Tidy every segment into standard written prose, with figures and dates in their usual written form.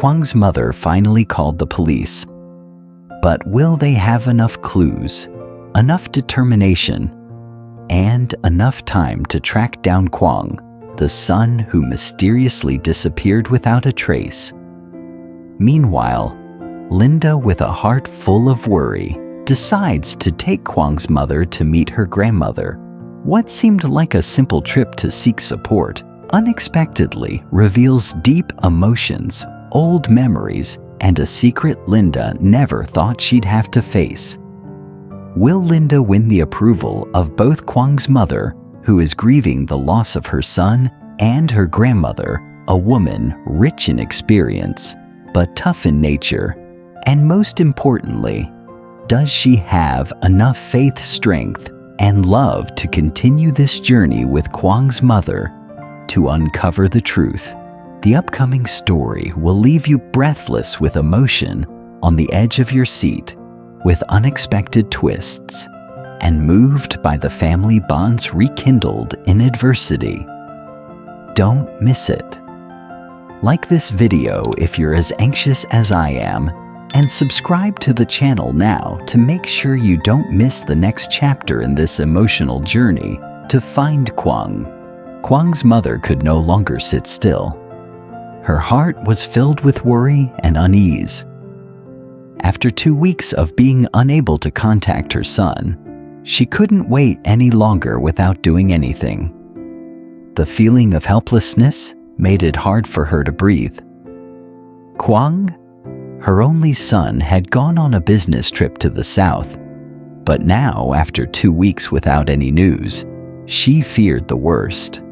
Quang's mother finally called the police. But will they have enough clues, enough determination, and enough time to track down Quang, the son who mysteriously disappeared without a trace? Meanwhile, Linda, with a heart full of worry, decides to take Quang's mother to meet her grandmother. What seemed like a simple trip to seek support unexpectedly reveals deep emotions, old memories, and a secret Linda never thought she'd have to face. Will Linda win the approval of both Quang's mother, who is grieving the loss of her son, and her grandmother, a woman rich in experience, but tough in nature? And most importantly, does she have enough faith, strength, and love to continue this journey with Quang's mother to uncover the truth? The upcoming story will leave you breathless with emotion, on the edge of your seat, with unexpected twists, and moved by the family bonds rekindled in adversity. Don't miss it. Like this video if you're as anxious as I am, and subscribe to the channel now to make sure you don't miss the next chapter in this emotional journey to find Quang. Quang's mother could no longer sit still. Her heart was filled with worry and unease. After 2 weeks of being unable to contact her son, she couldn't wait any longer without doing anything. The feeling of helplessness made it hard for her to breathe. Quang, her only son, had gone on a business trip to the south, but now, after 2 weeks without any news, she feared the worst.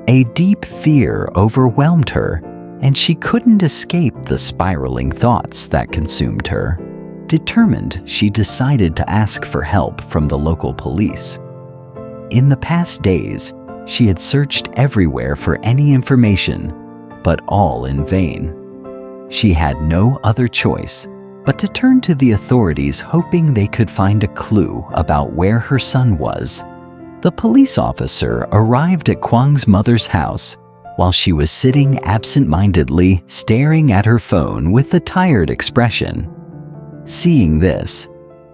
A deep fear overwhelmed her, and she couldn't escape the spiraling thoughts that consumed her. Determined, she decided to ask for help from the local police. In the past days, she had searched everywhere for any information, but all in vain. She had no other choice but to turn to the authorities, hoping they could find a clue about where her son was. The police officer arrived at Quang's mother's house while she was sitting absent-mindedly staring at her phone with a tired expression. Seeing this,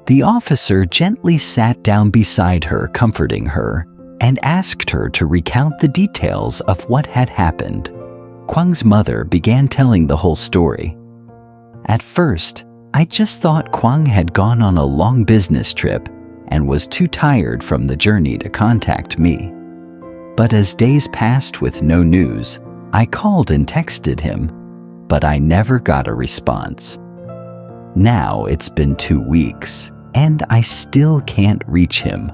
the officer gently sat down beside her, comforting her, and asked her to recount the details of what had happened. Quang's mother began telling the whole story. At first, I just thought Quang had gone on a long business trip and was too tired from the journey to contact me. But as days passed with no news, I called and texted him, but I never got a response. Now it's been 2 weeks, and I still can't reach him.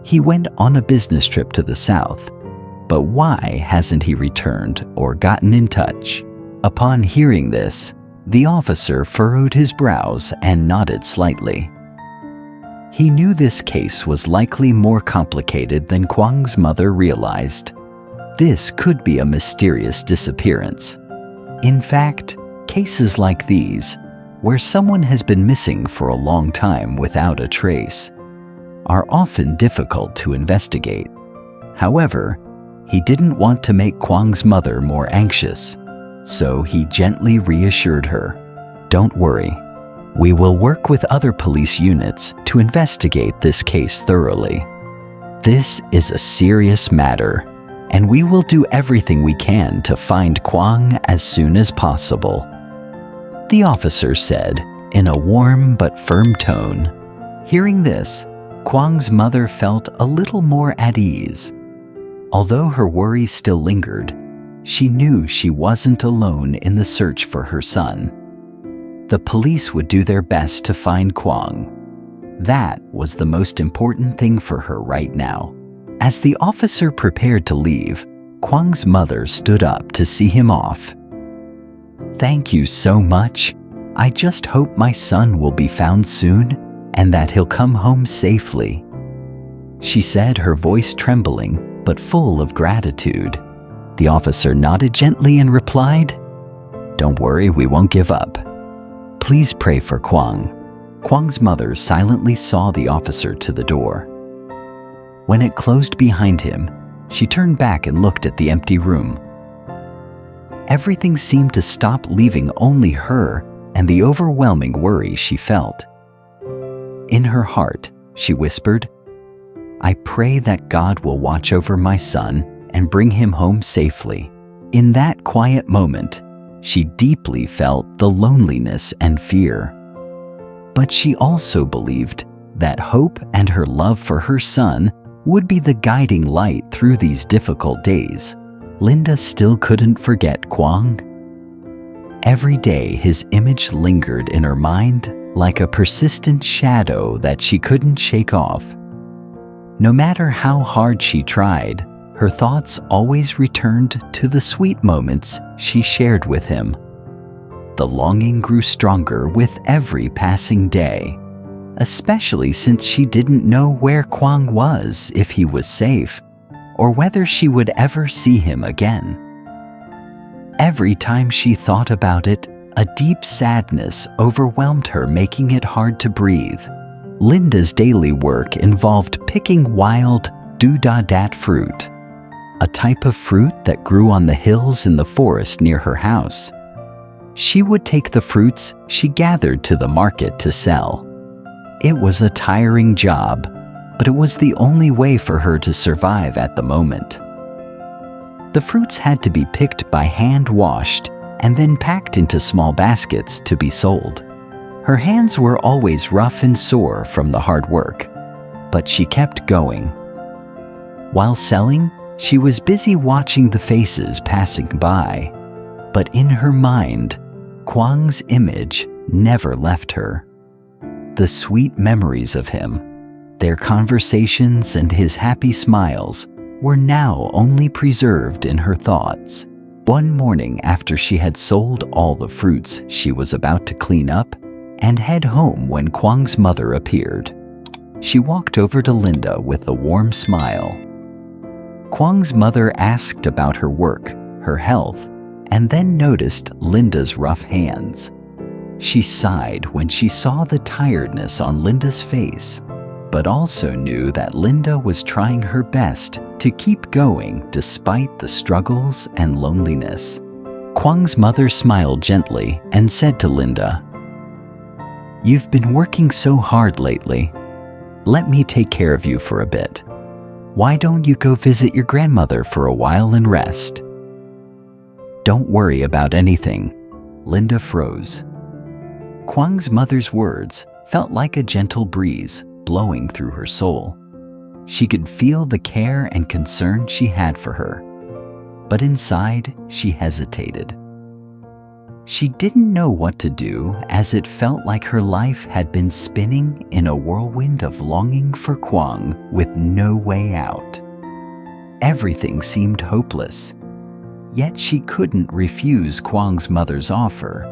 He went on a business trip to the south, but why hasn't he returned or gotten in touch? Upon hearing this, the officer furrowed his brows and nodded slightly. He knew this case was likely more complicated than Quang's mother realized. This could be a mysterious disappearance. In fact, cases like these, where someone has been missing for a long time without a trace, are often difficult to investigate. However, he didn't want to make Quang's mother more anxious, so he gently reassured her. Don't worry, we will work with other police units to investigate this case thoroughly. This is a serious matter, and we will do everything we can to find Quang as soon as possible, the officer said in a warm but firm tone. Hearing this, Quang's mother felt a little more at ease. Although her worries still lingered, she knew she wasn't alone in the search for her son. The police would do their best to find Quang. That was the most important thing for her right now. As the officer prepared to leave, Quang's mother stood up to see him off. Thank you so much. I just hope my son will be found soon and that he'll come home safely, she said, her voice trembling but full of gratitude. The officer nodded gently and replied, Don't worry, we won't give up. Please pray for Quang. Quang's mother silently saw the officer to the door. When it closed behind him, she turned back and looked at the empty room. everything seemed to stop, leaving only her and the overwhelming worry she felt. In her heart, she whispered, "I pray that God will watch over my son and bring him home safely." In that quiet moment, she deeply felt the loneliness and fear. But she also believed that hope and her love for her son would be the guiding light through these difficult days. Linda still couldn't forget Quang. Every day, his image lingered in her mind like a persistent shadow that she couldn't shake off. No matter how hard she tried, her thoughts always returned to the sweet moments she shared with him. The longing grew stronger with every passing day, especially since she didn't know where Quang was, if he was safe, or whether she would ever see him again. Every time she thought about it, a deep sadness overwhelmed her, making it hard to breathe. Linda's daily work involved picking wild doodadat fruit, a type of fruit that grew on the hills in the forest near her house. She would take the fruits she gathered to the market to sell. It was a tiring job, but it was the only way for her to survive at the moment. The fruits had to be picked by hand, washed, and then packed into small baskets to be sold. Her hands were always rough and sore from the hard work, but she kept going. While selling, she was busy watching the faces passing by, but in her mind, Quang's image never left her. The sweet memories of him, their conversations and his happy smiles were now only preserved in her thoughts. One morning, after she had sold all the fruits, she was about to clean up and head home when Quang's mother appeared. She walked over to Linda with a warm smile. Quang's mother asked about her work, her health, and then noticed Linda's rough hands. She sighed when she saw the tiredness on Linda's face, but also knew that Linda was trying her best to keep going despite the struggles and loneliness. Quang's mother smiled gently and said to Linda, "You've been working so hard lately. Let me take care of you for a bit. Why don't you go visit your grandmother for a while and rest?" "Don't worry about anything." Linda froze. Quang's mother's words felt like a gentle breeze blowing through her soul. She could feel the care and concern she had for her, but inside she hesitated. She didn't know what to do, as it felt like her life had been spinning in a whirlwind of longing for Quang with no way out. Everything seemed hopeless, yet she couldn't refuse Quang's mother's offer,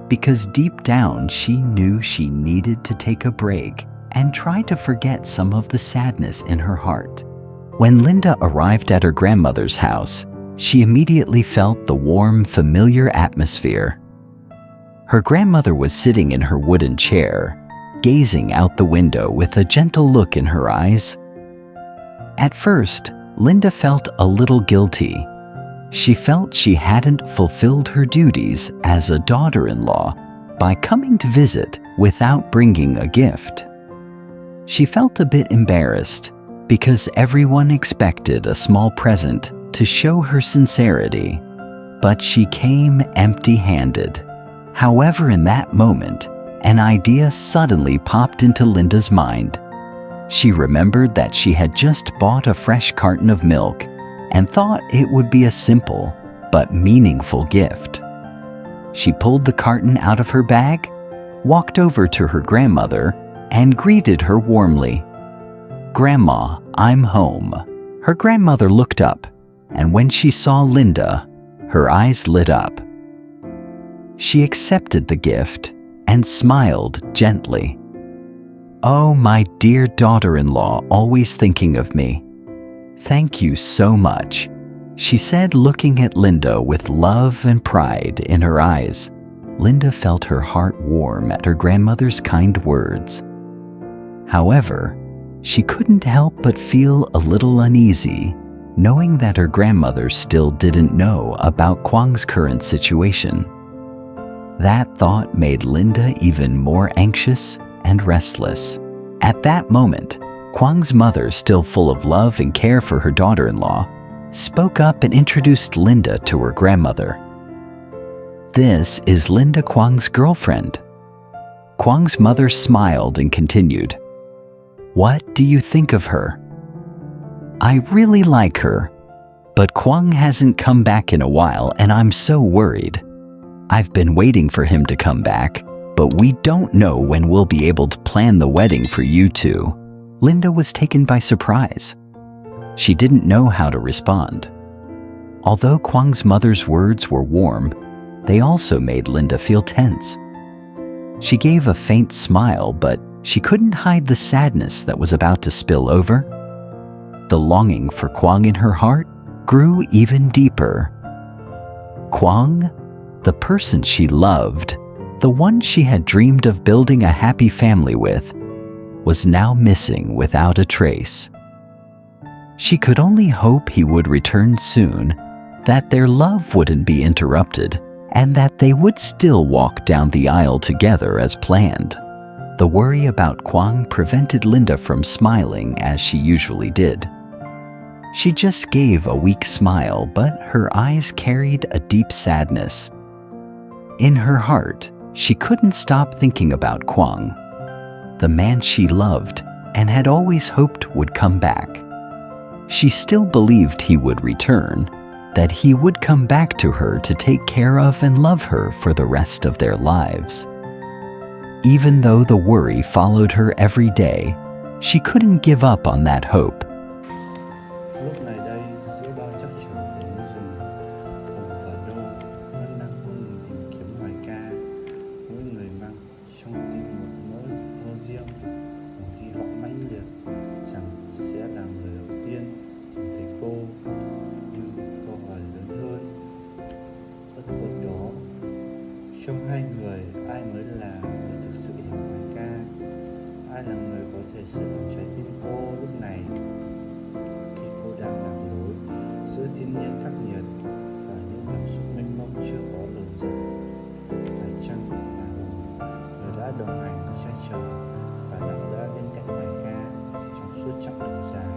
because deep down she knew she needed to take a break and try to forget some of the sadness in her heart. When Linda arrived at her grandmother's house, she immediately felt the warm, familiar atmosphere. Her grandmother was sitting in her wooden chair, gazing out the window with a gentle look in her eyes. At first, Linda felt a little guilty. She felt she hadn't fulfilled her duties as a daughter-in-law by coming to visit without bringing a gift. She felt a bit embarrassed because everyone expected a small present to show her sincerity, but she came empty-handed. However, in that moment, an idea suddenly popped into Linda's mind. She remembered that she had just bought a fresh carton of milk and thought it would be a simple but meaningful gift. She pulled the carton out of her bag, walked over to her grandmother, and greeted her warmly. "Grandma, I'm home." Her grandmother looked up, and when she saw Linda, her eyes lit up. She accepted the gift and smiled gently. "Oh, my dear daughter-in-law, always thinking of me. Thank you so much," she said, looking at Linda with love and pride in her eyes. Linda felt her heart warm at her grandmother's kind words. However, she couldn't help but feel a little uneasy knowing that her grandmother still didn't know about Quang's current situation. That thought made Linda even more anxious and restless. At that moment, Quang's mother, still full of love and care for her daughter-in-law, spoke up and introduced Linda to her grandmother. "This is Linda, Quang's girlfriend." Quang's mother smiled and continued, "What do you think of her?" "I really like her, but Quang hasn't come back in a while and I'm so worried. I've been waiting for him to come back, but we don't know when we'll be able to plan the wedding for you two." Linda was taken by surprise. She didn't know how to respond. Although Quang's mother's words were warm, they also made Linda feel tense. She gave a faint smile, but she couldn't hide the sadness that was about to spill over. The longing for Quang in her heart grew even deeper. Quang, the person she loved, the one she had dreamed of building a happy family with, was now missing without a trace. She could only hope he would return soon, that their love wouldn't be interrupted, and that they would still walk down the aisle together as planned. The worry about Quang prevented Linda from smiling as she usually did. She just gave a weak smile, but her eyes carried a deep sadness. In her heart, she couldn't stop thinking about Quang, the man she loved and had always hoped would come back. She still believed he would return, that he would come back to her to take care of and love her for the rest of their lives. Even though the worry followed her every day, she couldn't give up on that hope. Lúc này đây, giữa bao trắc trở của núi rừng, Hùng và Đô vẫn đang không ngừng tìm kiếm loài ca. Mỗi người mang trong tim một nỗi mơ riêng, một hy vọng mãnh liệt rằng sẽ là người đầu tiên tìm thấy cô. Nhưng câu hỏi lớn hơn bất khuất đó, trong hai người, ai mới là người thực sự hiểu loài ca? Ai là người có thể sử dụng trái tim cô lúc này, khi cô đang lạc lối giữa thiên nhiên khắc nghiệt và những cảm xúc mênh mông chưa có lời dẫn? Phải chăng là Hùng, người đã đồng hành che chở và lặng lẽ bên cạnh loài ca trong suốt chặng đường dài,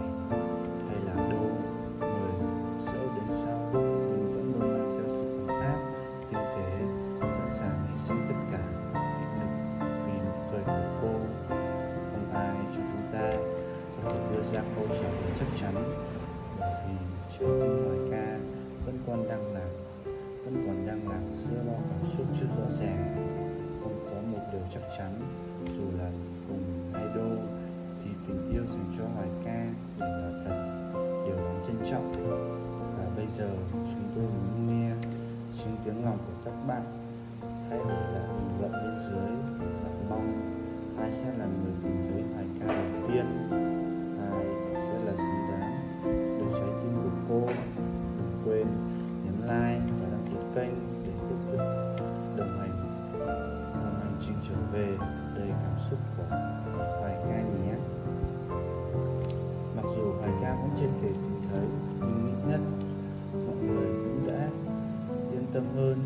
hay là Đô, người dẫu đến sau nhưng vẫn luôn mang theo sự ấm áp, tinh tế, sẵn sàng hy sinh tất cả nghị lực vì nụ cười của cô? Không ai trong chúng ta có thể đưa ra câu trả lời chắc chắn, bởi vì trái tim loài ca vẫn còn đang lạc giữa bao cảm xúc chưa rõ ràng. Không có một điều chắc chắn, dù là Hùng hay Đô, thì tình yêu dành cho loài ca đều là thật, điều đáng trân trọng. Và bây giờ chúng tôi muốn nghe chính tiếng lòng của các bạn. Hãy để lại bình luận bên dưới và mong ai sẽ là người tìm thấy loài ca đầu tiên, ai sẽ là xứng đáng được trái tim của cô. Đừng quên nhấn like và đăng ký kênh để tiếp tục đồng hành trình trở về đầy cảm xúc của loài ca nhé. Mặc dù loài ca vẫn chưa thể tìm thấy, nhưng ít nhất mọi người cũng đã yên tâm hơn